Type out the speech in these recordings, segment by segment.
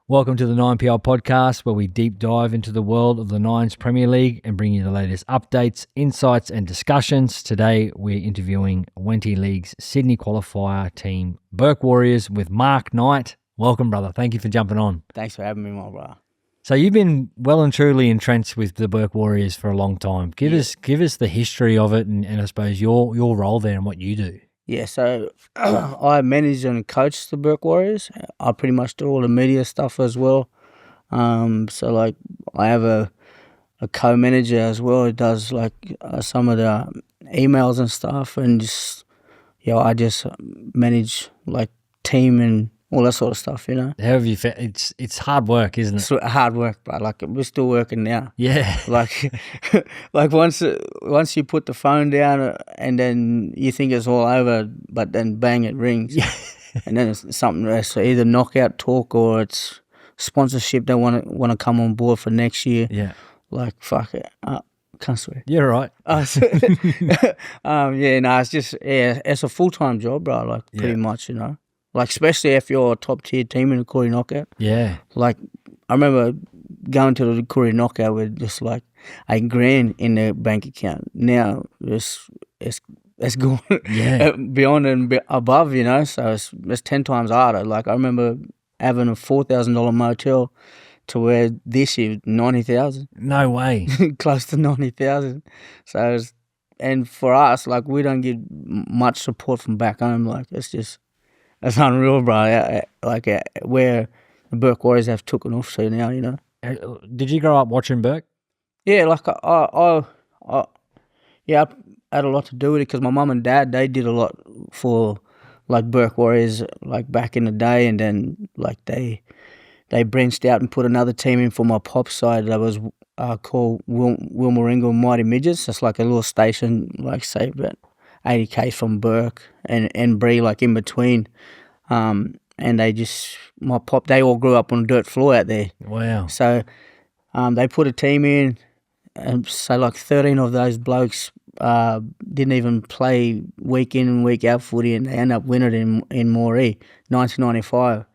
Welcome to the 9PL podcast, where we deep dive into the world of the Nines Premier League and bring you the latest updates, insights and discussions. Today we're interviewing Wenty Leagues Sydney Qualifier team Bourke Warriors with Mark Knight. Welcome, brother. Thank you for jumping on. Thanks for having me, my brother. So you've been well and truly entrenched with the Bourke Warriors for a long time. Give us the history of it and I suppose your role there and what you do. Yeah, so I manage and coach the Bourke Warriors. I pretty much do all the media stuff as well. So like I have a co-manager as well who does like some of the emails and stuff, and just I just manage like team and all that sort of stuff, you know. How have you found it's hard work, isn't it? It's hard work, but like we're still working now. Yeah. Like once you put the phone down and then you think it's all over, but then bang, it rings. Yeah. And then it's something else. So either knockout talk or it's sponsorship they want to come on board for next year. Yeah. Like fuck it. Can't swear. You're right. It's just it's a full-time job, bro. Like pretty much, you know. Like, especially if you're a top-tier team in the Koori Knockout. Yeah. Like, I remember going to the Koori Knockout with just, like, $8,000 in the bank account. Now, it's gone beyond and above, you know, so it's 10 times harder. Like, I remember having a $4,000 motel to where this year, $90,000. No way. Close to $90,000. So, and for us, like, we don't get much support from back home. Like, it's unreal, bro. Like where the Bourke Warriors have taken off to now, you know. Did you grow up watching Bourke? Yeah, like I had a lot to do with it because my mum and dad, they did a lot for like Bourke Warriors like back in the day, and then like they branched out and put another team in for my pop's side that was called Wilmaringa Mighty Midgets. It's like a little station, like say about 80k from Bourke and Bree, like in between. And my pop, they all grew up on the dirt floor out there. Wow. So they put a team in, and so like 13 of those blokes didn't even play week in and week out footy, and they ended up winning in Moree, 1995.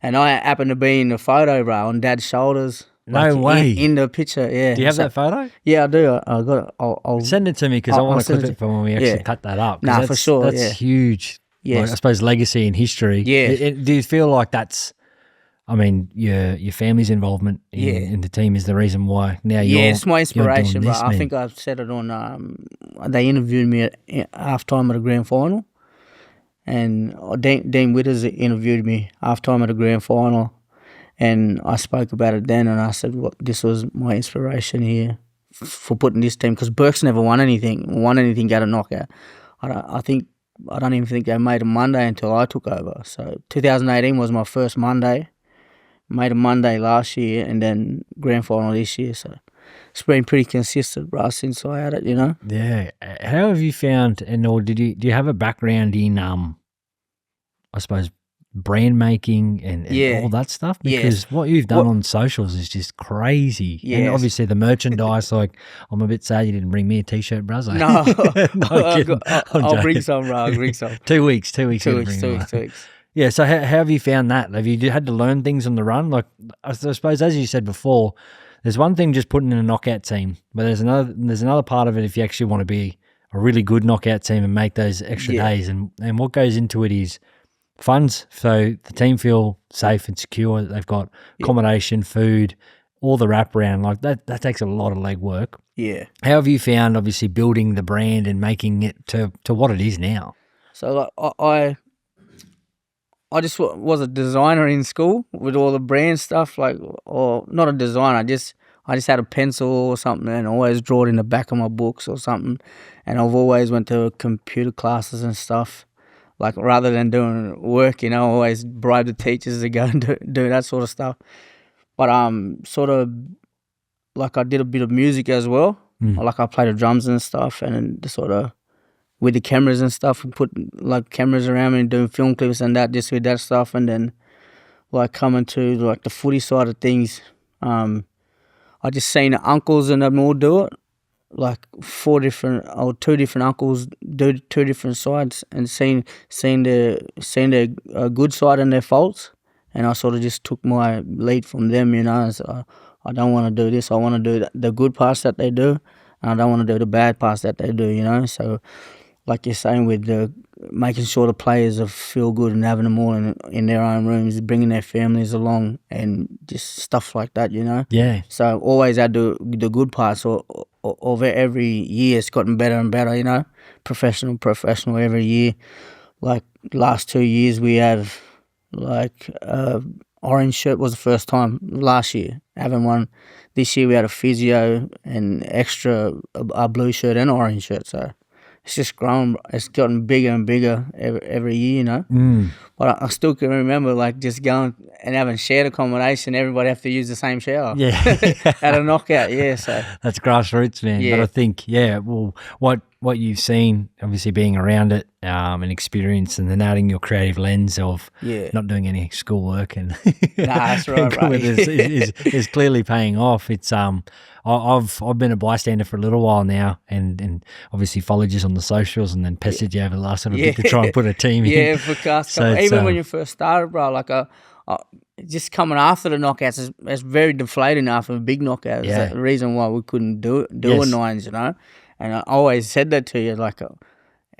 And I happened to be in the photo, bro, on Dad's shoulders. No way. In the picture, yeah. Do you have that photo? Yeah, I do. I got it. I'll send it to me because I want to clip it for when we actually cut that up. Nah, for sure. That's huge. Yes. Like, I suppose legacy and history. Yeah. Do you feel like that's, I mean, your family's involvement in the team is the reason why now you're it's my inspiration, this, bro. I think I've said it on, they interviewed me at halftime at a grand final, and Dean Witters interviewed me halftime at a grand final. And I spoke about it then, and I said, "Well, this was my inspiration here for putting this team, because Bourke's never won anything out of knockout. I don't even think they made a Monday until I took over. So 2018 was my first Monday. Made a Monday last year, and then grand final this year. So it's been pretty consistent, bro, since I had it, you know." Yeah. How have you found, or do you have a background in, I suppose, brand making and all that stuff? Because what you've done on socials is just crazy. Yes. And obviously the merchandise, like, I'm a bit sad you didn't bring me a t-shirt, bro. No, I'll bring some, bro. I'll bring some. 2 weeks. 2 weeks. Yeah, so how have you found that? Have you had to learn things on the run? Like, I suppose, as you said before, there's one thing just putting in a knockout team, but there's another part of it if you actually want to be a really good knockout team and make those extra days. And what goes into it is funds, so the team feel safe and secure. They've got accommodation, food, all the wraparound. Like that takes a lot of legwork. Yeah. How have you found, obviously, building the brand and making it to what it is now? So like I just was a designer in school with all the brand stuff, like, or not a designer. I just had a pencil or something and always draw it in the back of my books or something. And I've always went to computer classes and stuff. Like, rather than doing work, you know, I always bribe the teachers to go and do that sort of stuff. But sort of, like, I did a bit of music as well. Like, I played the drums and stuff, and sort of with the cameras and stuff, and put like cameras around me and doing film clips and that, just with that stuff. And then like coming to like the footy side of things, I just seen the uncles and them all do it. Like two different uncles do two different sides, and seen their good side and their faults, and I sort of just took my lead from them, you know. So I don't want to do this. I want to do the good parts that they do, and I don't want to do the bad parts that they do, you know. So, like you're saying, with making sure the players feel good and having them all in their own rooms, bringing their families along, and just stuff like that, you know. Yeah. So always add the good parts of every year. It's gotten better and better, you know. Professional every year. Like last 2 years we have like orange shirt was the first time last year. Having one this year, we had a physio and extra a blue shirt and orange shirt. So it's just grown. It's gotten bigger and bigger every year, you know. But I still can remember like just going and having shared accommodation. Everybody have to use the same shower. Yeah. At a knockout, yeah. So that's grassroots, man. Yeah. But I think, well, what you've seen, obviously being around it and experience, and then adding your creative lens of not doing any schoolwork and that's right, right. is clearly paying off. It's I've been a bystander for a little while now, and obviously followed you on the socials, and then pestered you over the last little bit to try and put a team in. Yeah, for cast. So even when you first started, bro, like just coming after the knockouts, it's very deflating after a big knockout. Yeah. That's the reason why we couldn't do a nines, you know. And I always said that to you, like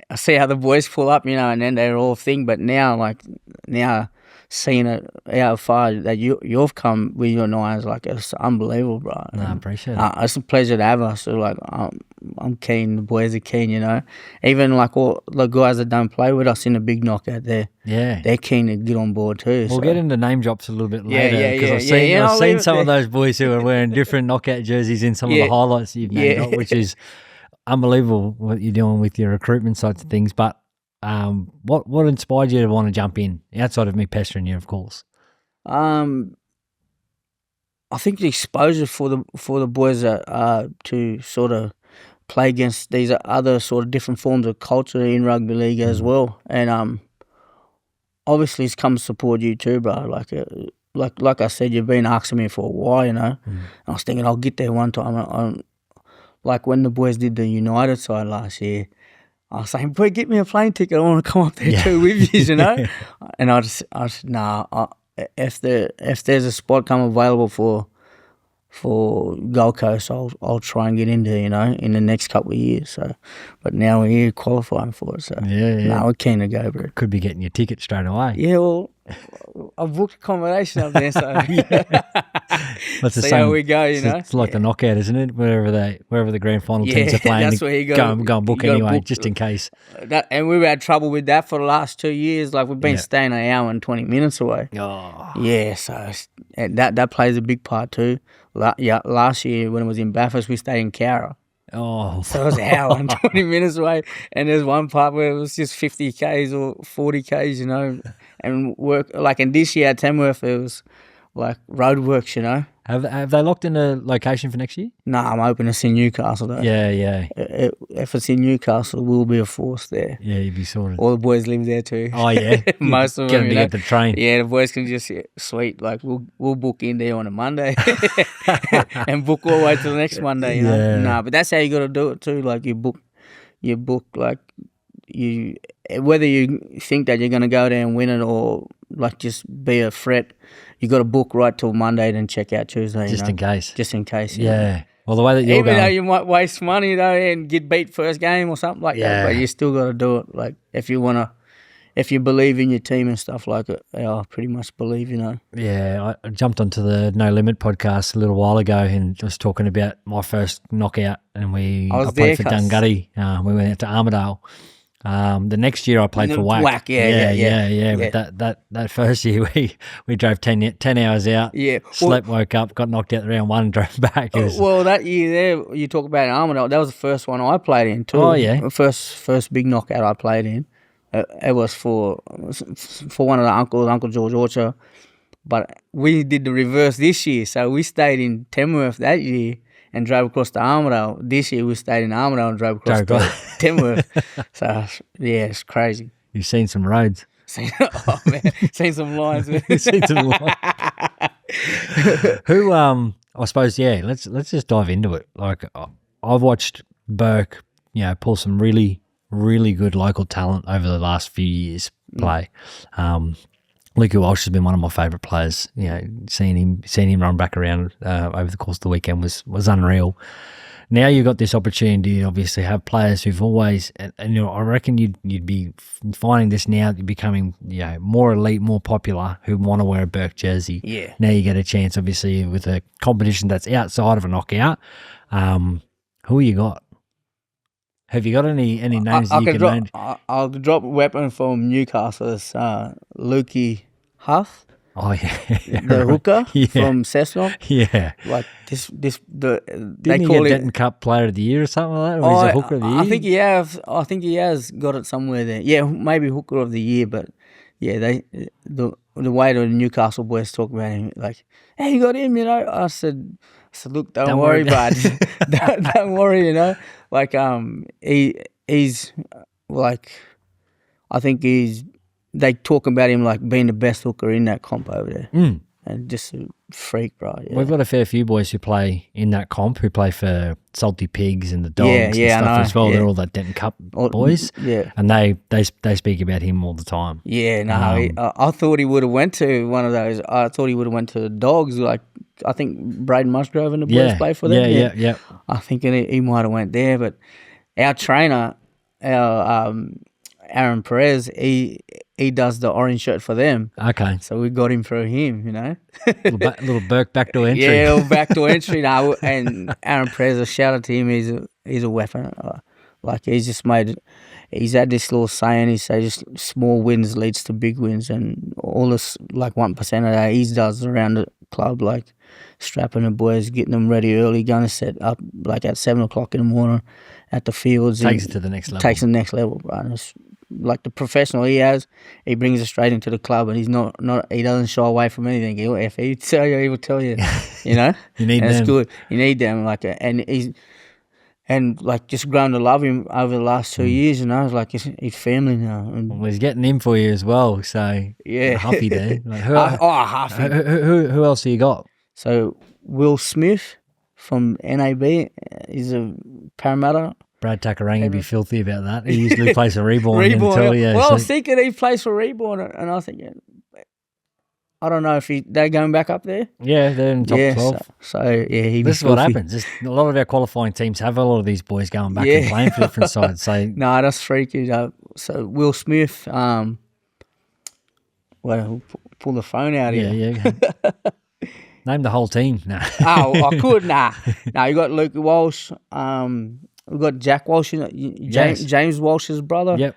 I see how the boys pull up, you know, and then they're all thing. But now, seeing it how far that you've come with your nines, like it's unbelievable, bro. No, I appreciate it. It's a pleasure to have us. So like I'm keen. The boys are keen, you know. Even like all the guys that don't play with us in the big knockout, they're keen to get on board too. We'll get into name drops a little bit later, because Yeah, I've seen some of those boys who are wearing different knockout jerseys in some of the highlights you've made, which is unbelievable what you're doing with your recruitment sides of things. But what inspired you to want to jump in outside of me pestering you, of course? I think the exposure for the boys to sort of play against these other sort of different forms of culture in rugby league as well, and obviously it's come to support you too, bro. Like I said, you've been asking me for a while, you know. I was thinking I'll get there one time. Like when the boys did the United side last year, I was saying, boy, get me a plane ticket. I want to come up there too with you, you know. And I said, nah. If there's a spot come available for Gold Coast, I'll try and get into, you know, in the next couple of years. So, but now we're here qualifying for it. So we're keen to go, bro. Could be getting your ticket straight away. Yeah, well, I've booked accommodation up there, so That's the see same. how we go, you know. It's like the knockout, isn't it? Wherever the grand final teams are playing, that's where you go and book anyway, just in case. And we've had trouble with that for the last 2 years. Like we've been staying an hour and 20 minutes away. Oh. Yeah, so that plays a big part too. Last year when it was in Bathurst, we stayed in Cowra. Oh. So it was an hour and 20 minutes away. And there's one part where it was just 50 Ks or 40 Ks, you know, and work. Like in this year at Tamworth, it was like roadworks, you know. Have they locked in a location for next year? No, I'm hoping it's in Newcastle though. Yeah. If it's in Newcastle, we'll be a force there. Yeah, you'd be sorted. All the boys live there too. Oh yeah, Most of get them. to get the train. Yeah, the boys can just sweet. Like we'll book in there on a Monday and book all the way to the next Monday. You know, Yeah. nah, but that's how you got to do it too. Like you book like you, whether you think that you're gonna go there and win it or like just be a threat. You got to book right till Monday, then check out Tuesday. Just in case. Just in case. Yeah. Well, the way that you're even though going, you might waste money though and get beat first game or something like that, but you still got to do it. Like if you believe in your team and stuff like it, I pretty much believe, you know. Yeah, I jumped onto the No Limit podcast a little while ago and was talking about my first knockout, and I played for Dungutty. We went out to Armidale. The next year I played for WAC. Yeah. But that first year we drove 10 hours out. Yeah. Slept, woke up, got knocked out round one, and drove back. Well, that year there, you talk about Armidale, that was the first one I played in too. Oh yeah. The first big knockout I played in. It was for one of the uncles, Uncle George Orchard. But we did the reverse this year. So we stayed in Tamworth that year and drove across to Armidale. This year we stayed in Armidale and drove across to Tamworth. So, yeah, it's crazy. You've seen some roads. Seen some lines. Seen some lines. Who, I suppose, let's just dive into it. Like, I've watched Bourke, pull some really, really good local talent over the last few years play. Luke Walsh has been one of my favourite players. You know, seeing him run back around over the course of the weekend was unreal. Now you've got this opportunity to obviously have players who've always, and you know, I reckon you'd be finding this now becoming, you know, more elite, more popular, who want to wear a Bourke jersey. Yeah. Now you get a chance, obviously, with a competition that's outside of a knockout. Who you got? Have you got any names that you can name? I'll drop a weapon from Newcastle. It's Lukey Huth. Oh yeah, The hooker from Cessnock. Yeah, like they didn't he call get it Denton Cup Player of the Year or something like that? Or he's a hooker of the year. I think he has got it somewhere there. Yeah, maybe hooker of the year, but yeah, the way the Newcastle boys talk about him, like, hey, you got him, you know. I said, look, don't worry, bud. don't worry, you know. Like he's like, I think they talk about him like being the best hooker in that comp over there. And just a freak, bro. Yeah. We've got a fair few boys who play in that comp, who play for Salty Pigs and the Dogs and stuff as well. Yeah. They're all that Denton Cup boys. Yeah. And they speak about him all the time. Yeah, no, I thought he would have went to one of those. I thought he would have went to the Dogs. Like, I think Braden Musgrove and the boys play for them. Yeah. I think he might have went there, but our trainer, Aaron Perez, he does the orange shirt for them. Okay. So we got him through him, you know. little Bourke backdoor entry. Yeah, little backdoor entry now. And Aaron Perez, a shout out to him. He's a weapon. Like he's had this little saying. He says just small wins leads to big wins, and all this like 1% of that he does around the club, like strapping the boys, getting them ready early, going to set up like at 7 o'clock in the morning at the fields. Takes it to the next level. Takes it to the next level, bro. And it's, like the professional he brings it straight into the club, and he's not he doesn't shy away from anything. If he tell you, he will tell you. You know, you need and them. It's good. You need them, like, and like just grown to love him over the last 2 years. You know, it's like he's family now. And well, he's getting in for you as well. So yeah, Huffy there. Like, Huffy. Who else have you got? So Will Smith from NAB is a Parramatta. Brad Takarangi be filthy about that. He usually plays for Reborn. I was thinking he plays for Reborn, and I was thinking, I don't know if they're going back up there. Yeah, they're in top 12. So yeah, this is what happens. A lot of our qualifying teams have a lot of these boys going back and playing for different sides. So no, that's freaky. So Will Smith, well, pull the phone out here. Yeah. Name the whole team. No. I could. Nah. No, you got Luke Walsh. We've got Jack Walsh, James Walsh's brother. Yep.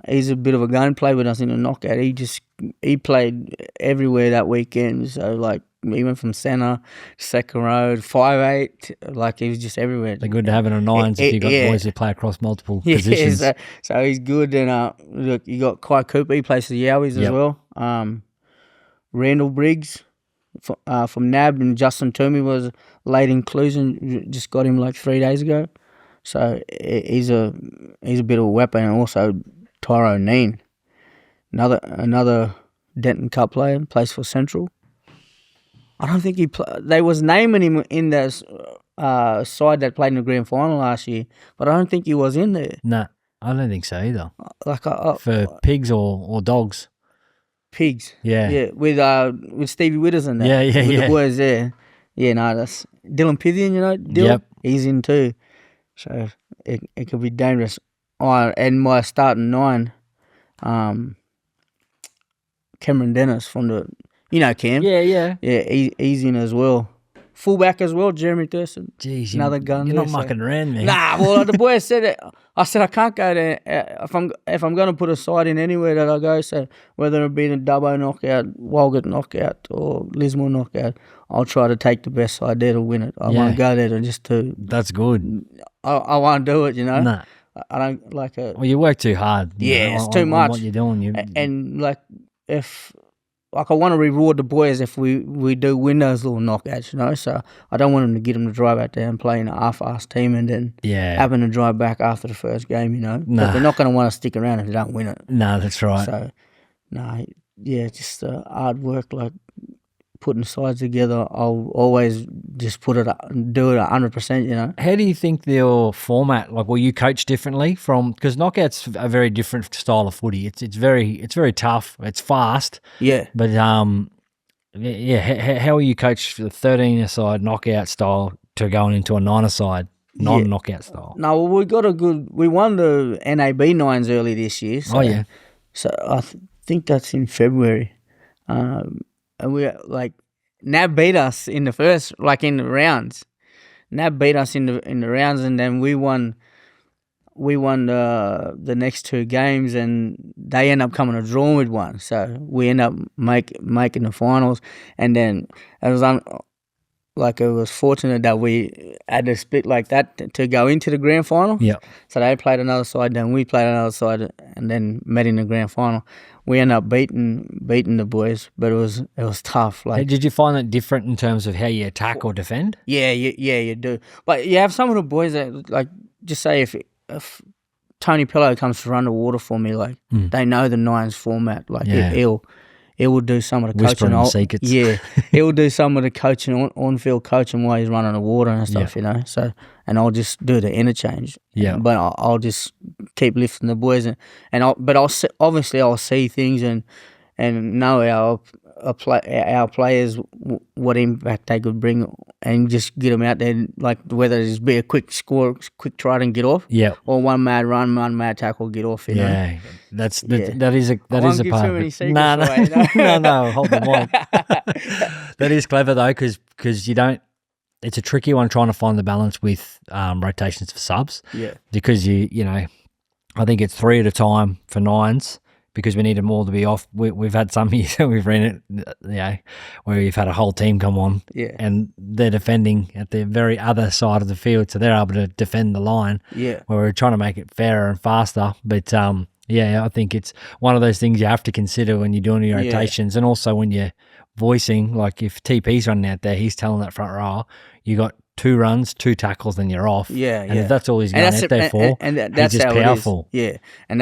He's a bit of a gun player, but I was in a knockout. He played everywhere that weekend. So, like, he went from centre, second row, 5'8", like, he was just everywhere. They're good to have in a nines if you've got boys who play across multiple positions. So he's good. And look, you got Kai Cooper, he plays for the Yowies as well. Randall Briggs from NAB, and Justin Toomey was late inclusion, just got him like 3 days ago. So he's a bit of a weapon. And also Tyro Neen, another Denton Cup player, plays for Central. I don't think they was naming him in the side that played in the grand final last year, but I don't think he was in there. Nah, I don't think so either. Like for Pigs or Dogs. Pigs. Yeah. With Stevie Witters and that. Yeah. The boys there. Yeah, no, that's Dylan Pithian, you know. Dylan, yep. He's in too. So it could be dangerous. And my starting 9, Cameron Dennis from the, you know Cam. Yeah. Yeah, he's in as well. Fullback as well, Jeremy Thurston. Jeez, another gun. You're not mucking around, man. Nah, well, the boys said it. I said I can't go there if I'm going to put a side in anywhere that I go. So whether it be the Dubbo knockout, Walgett knockout, or Lismore knockout, I'll try to take the best side there to win it. I won't go there just to. That's good. I won't do it, you know. Nah. I don't like it. Well, you work too hard. It's too much. What you're doing, and like if. Like I want to reward the boys if we do win those little knockouts, you know. So I don't want them to get them to drive out there and play in a half-assed team and then having to drive back after the first game, you know. Nah. But they're not going to want to stick around if they don't win it. No, that's right. So, just hard work. Like putting sides together, I'll always just do it 100%. You know. How do you think your format, like, will you coach differently from, because knockouts a very different style of footy. It's very tough. It's fast. Yeah. But how will you coach the 13-a-side knockout style to going into a 9-a-side non-knockout style? No, well, we won the NAB 9s early this year. So, So I think that's in February. And we NAB beat us in the first, in the rounds. NAB beat us in the rounds, and then we won the next 2 games, and they end up coming a draw with one. So we end up making the finals, and then it was it was fortunate that we had a split like that to go into the grand final. Yeah. So they played another side, then we played another side, and then met in the grand final. We ended up beating the boys, but it was tough. Did you find it different in terms of how you attack or defend? Yeah, you do. But you have some of the boys that just say if Tony Pillow comes to run the water for me, they know the 9s format. He will do some of the Whispering coaching. secrets. Yeah, he will do some of the coaching, on-field coaching while he's running the water and stuff, you know. So, and I'll just do the interchange. Yeah. But I'll just keep lifting the boys, I'll see things and know our players what impact they could bring, and just get them out there, whether it's be a quick score, quick try and get off, or one mad run, one mad tackle, get off. You know? That is a part of it. No, hold the mic. That is clever though, because you don't. It's a tricky one trying to find the balance with rotations for subs. Yeah, because I think it's 3 at a time for 9s. Because we need them all to be off. We've had some years we've ran it, where you've had a whole team come on, and they're defending at the very other side of the field, so they're able to defend the line. Yeah, where we're trying to make it fairer and faster. But I think it's one of those things you have to consider when you're doing your rotations, and also when you're voicing. Like if TP's running out there, he's telling that front row, you got 2 runs, 2 tackles, then you're off. And if that's all he's going out there for, that's he's just how powerful. It is. Yeah, and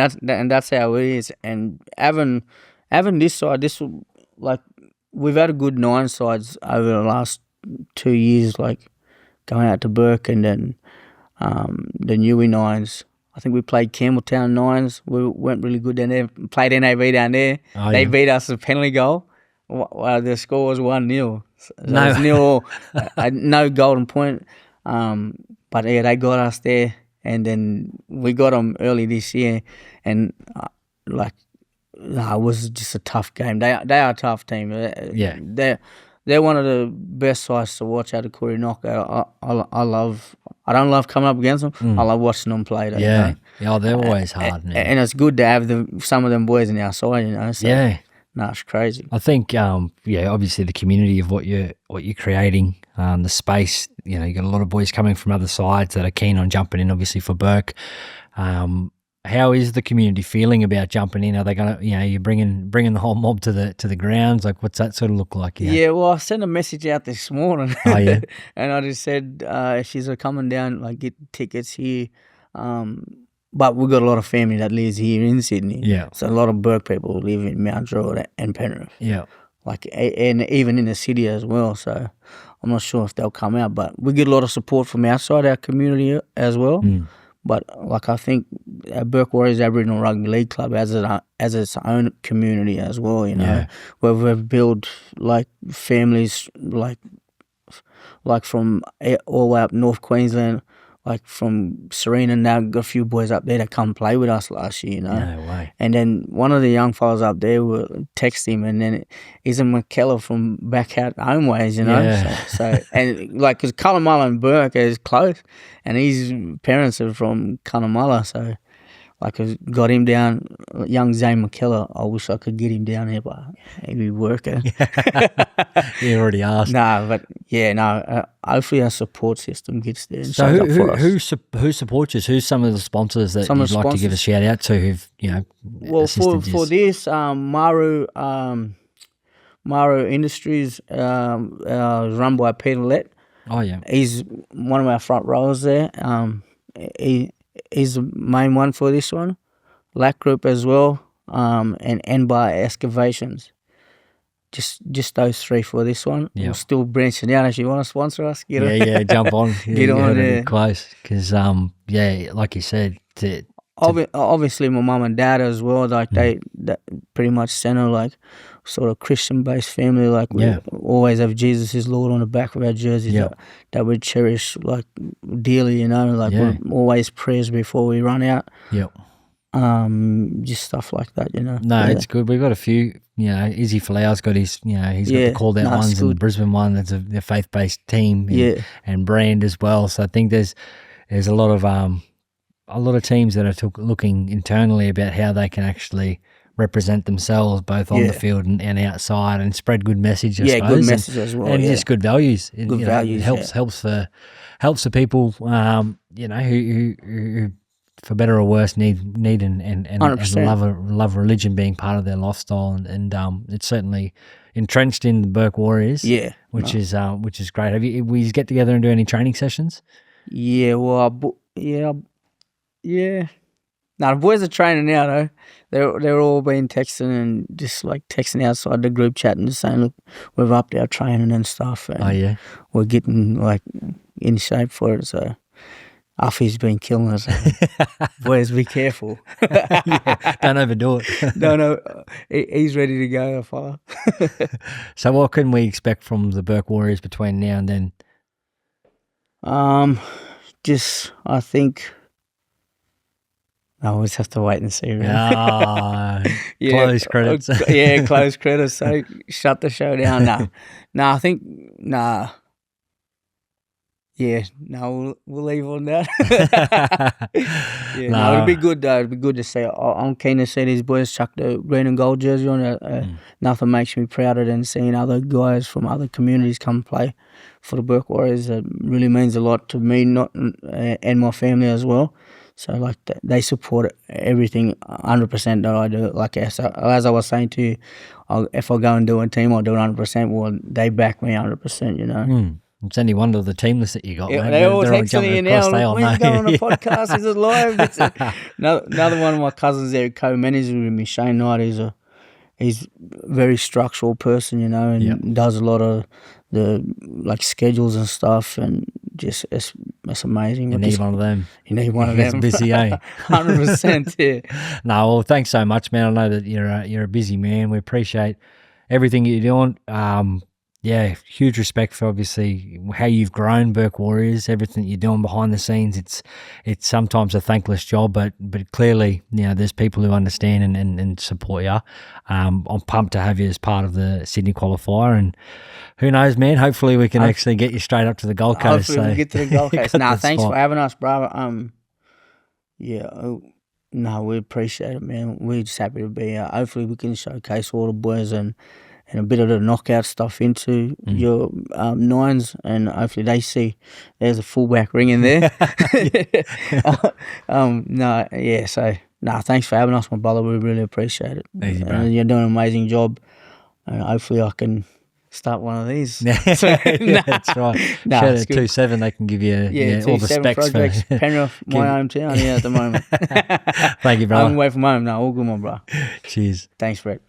that's how it is. And having this side, we've had a good 9 sides over the last 2 years, going out to Bourke, and then the Newey 9s. I think we played Campbelltown 9s. We went really good down there. Played NAB down there. They beat us a penalty goal. The score was 1-0. So no. It was no golden point. But they got us there, and then we got them early this year, and it was just a tough game. They are a tough team. They're one of the best sides to watch out of Koori Knockout. I don't love coming up against them. I love watching them play. They're always hard. And it's good to have some of them boys in our side, you know. So, no, it's crazy. I think, obviously the community of what you're creating, the space. You got a lot of boys coming from other sides that are keen on jumping in. Obviously for Bourke, how is the community feeling about jumping in? Are they going to, you're bringing the whole mob to the grounds? What's that sort of look like? Yeah, well, I sent a message out this morning. Oh yeah, and I just said if she's coming down, get tickets here. But we've got a lot of family that lives here in Sydney. Yeah. So a lot of Bourke people live in Mount Druitt and Penrith. Yeah. And even in the city as well. So I'm not sure if they'll come out. But we get a lot of support from outside our community as well. But I think Bourke Warriors Aboriginal Rugby League Club has its own community as well, where we've built families from all the way up North Queensland. From Serena, now got a few boys up there that come play with us last year, No way. And then one of the young fellas up there will text him, and then he's a McKellar from back out home ways, Yeah. So and because Cunnamulla and Bourke is close, and his parents are from Cunnamulla, so I got him down, young Zane McKellar. I wish I could get him down here, but he'd be working. You already asked. Hopefully our support system gets there. So who supports us? Who's some of the sponsors that you'd like to give a shout out to who've assisted for this Maru Industries run by Peter Lett. Oh yeah, he's one of our front rowers there. He's the main one for this one. Lack Group as well, and by Excavations. just those 3 for this one. Yeah. We're still branching out. If you want to sponsor us, Jump on. Get on, yeah. Close. Because, like you said, obviously my mum and dad as well, like they pretty much center like sort of Christian based family, like we always have Jesus is Lord on the back of our jerseys that we cherish like dearly, you know, like we're always prayers before we run out. Just stuff like that, you know. No, it's good. We've got a few, you know, Izzy Flowers got his, you know, he's got the called out ones and the Brisbane one. That's a faith based team and brand as well. So I think there's a lot of teams that are looking internally about how they can actually represent themselves both on the field and outside and spread good message. I suppose. Good message as well, and just good values. Good values. It helps for people, you know, who for better or worse need and love religion being part of their lifestyle, and it's certainly entrenched in the Bourke Warriors. Which is great. Have you we get together and do any training sessions? No, the boys are training now though. They're all been texting and just like texting outside the group chat and just saying, look, we've upped our training and stuff. And we're getting like in shape for it. So Uffy's been killing us. Boys, be careful. Don't overdo it. No, he's ready to go. Far. So what can we expect from the Bourke Warriors between now and then? I think. I always have to wait and see. Really. Close credits. Close credits. So shut the show down. I think. We'll leave on that. It'll be good though. It'll be good to see. I'm keen to see these boys chuck the green and gold jersey on. Nothing makes me prouder than seeing other guys from other communities come play for the Bourke Warriors. It really means a lot to me, and my family as well. So like they support everything 100% that I do. Like as I was saying to you, if I go and do a team, I'll do it 100%. Well, they back me 100%. You know. It's only wonder the team list that you got, mate. They're all texting me now. When you going on the podcast? Is it live? Another one of my cousins there, co-manager with me, Shane Knight. He's a very structural person, you know, and does a lot of the like schedules and stuff, and just it's amazing. You need one of them. You need one of them. It's busy, 100%. Yeah. No, well, thanks so much, man. I know that you're a busy man. We appreciate everything you're doing. Huge respect for obviously how you've grown Bourke Warriors, everything you're doing behind the scenes. It's sometimes a thankless job, but clearly, you know, there's people who understand and support you. I'm pumped to have you as part of the Sydney Qualifier, and who knows, man, hopefully we can actually get you straight up to the Gold Coast. Hopefully we'll get to the Gold Coast. Thanks for having us, bro. We appreciate it, man. We're just happy to be here. Hopefully we can showcase all the boys and a bit of the knockout stuff into your nines, and hopefully they see there's a fullback ring in there. Thanks for having us, my brother. We really appreciate it. Easy, bro. And you're doing an amazing job. Hopefully I can start one of these. That's right. Shout out 2-7, they can give you all the specs. For Penrith, my hometown, at the moment. Thank you, brother. I'm away from home now. All good, my bro. Cheers. Thanks, Brett.